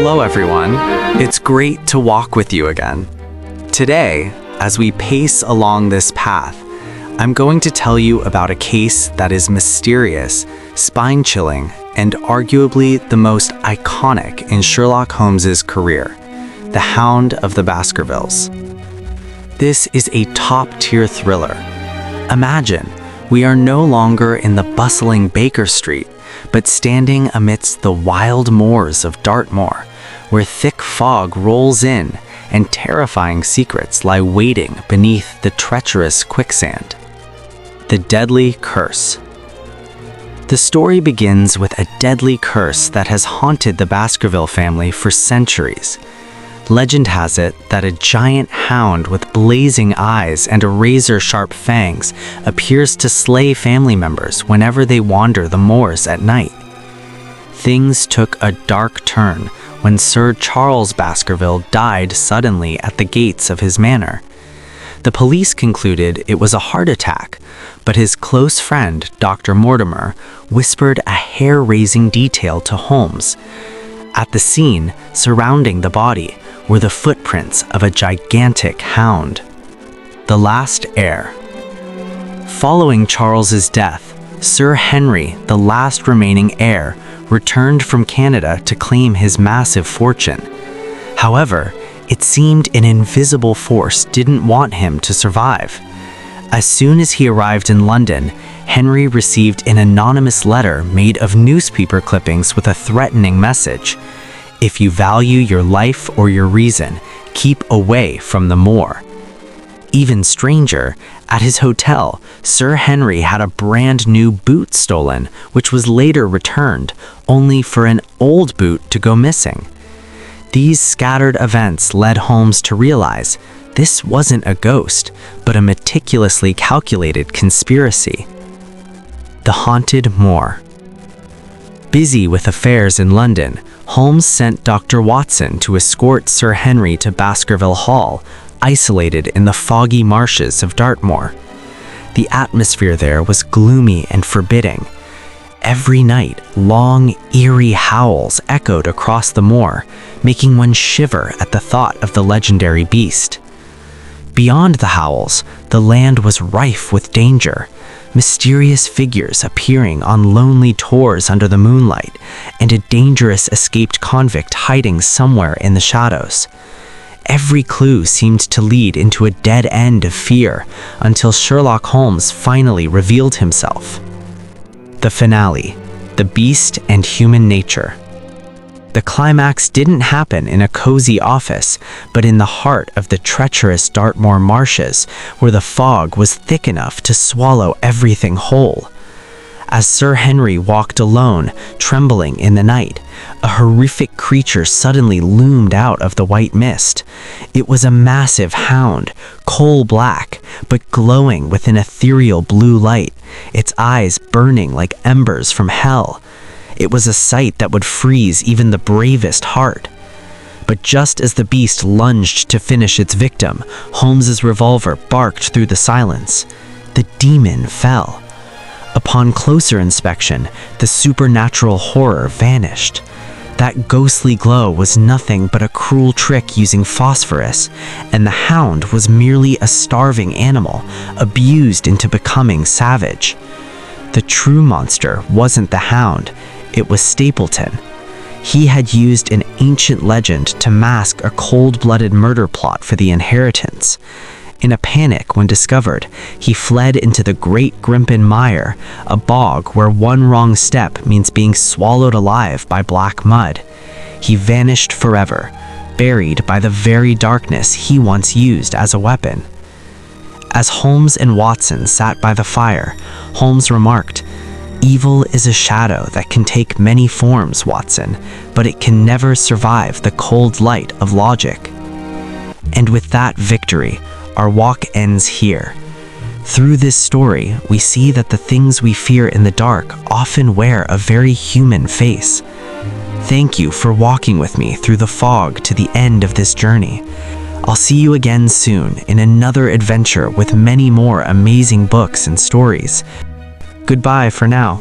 Hello everyone, it's great to walk with you again. Today, as we pace along this path, I'm going to tell you about a case that is mysterious, spine-chilling, and arguably the most iconic in Sherlock Holmes's career, the Hound of the Baskervilles. This is a top-tier thriller. Imagine, we are no longer in the bustling Baker Street, but standing amidst the wild moors of Dartmoor, where thick fog rolls in and terrifying secrets lie waiting beneath the treacherous quicksand. The Deadly Curse. The story begins with a deadly curse that has haunted the Baskerville family for centuries. Legend has it that a giant hound with blazing eyes and razor-sharp fangs appears to slay family members whenever they wander the moors at night. Things took a dark turn when Sir Charles Baskerville died suddenly at the gates of his manor. The police concluded it was a heart attack, but his close friend, Dr. Mortimer, whispered a hair-raising detail to Holmes. At the scene, surrounding the body, were the footprints of a gigantic hound. The last heir. Following Charles's death, Sir Henry, the last remaining heir, returned from Canada to claim his massive fortune. However, it seemed an invisible force didn't want him to survive. As soon as he arrived in London, Henry received an anonymous letter made of newspaper clippings with a threatening message. If you value your life or your reason, keep away from the moor. Even stranger, at his hotel, Sir Henry had a brand new boot stolen, which was later returned, only for an old boot to go missing. These scattered events led Holmes to realize this wasn't a ghost, but a meticulously calculated conspiracy. The Haunted Moor. Busy with affairs in London, Holmes sent Dr. Watson to escort Sir Henry to Baskerville Hall, isolated in the foggy marshes of Dartmoor. The atmosphere there was gloomy and forbidding. Every night, long, eerie howls echoed across the moor, making one shiver at the thought of the legendary beast. Beyond the howls, the land was rife with danger. Mysterious figures appearing on lonely tours under the moonlight, and a dangerous escaped convict hiding somewhere in the shadows. Every clue seemed to lead into a dead end of fear until Sherlock Holmes finally revealed himself. The finale, The Beast and Human Nature. The climax didn't happen in a cozy office, but in the heart of the treacherous Dartmoor marshes, where the fog was thick enough to swallow everything whole. As Sir Henry walked alone, trembling in the night, a horrific creature suddenly loomed out of the white mist. It was a massive hound, coal-black, but glowing with an ethereal blue light, its eyes burning like embers from hell. It was a sight that would freeze even the bravest heart. But just as the beast lunged to finish its victim, Holmes's revolver barked through the silence. The demon fell. Upon closer inspection, the supernatural horror vanished. That ghostly glow was nothing but a cruel trick using phosphorus, and the hound was merely a starving animal, abused into becoming savage. The true monster wasn't the hound, it was Stapleton. He had used an ancient legend to mask a cold-blooded murder plot for the inheritance. In a panic when discovered, he fled into the Great Grimpen Mire, a bog where one wrong step means being swallowed alive by black mud. He vanished forever, buried by the very darkness he once used as a weapon. As Holmes and Watson sat by the fire, Holmes remarked, "Evil is a shadow that can take many forms, Watson, but it can never survive the cold light of logic." And with that victory, our walk ends here. Through this story, we see that the things we fear in the dark often wear a very human face. Thank you for walking with me through the fog to the end of this journey. I'll see you again soon in another adventure with many more amazing books and stories. Goodbye for now.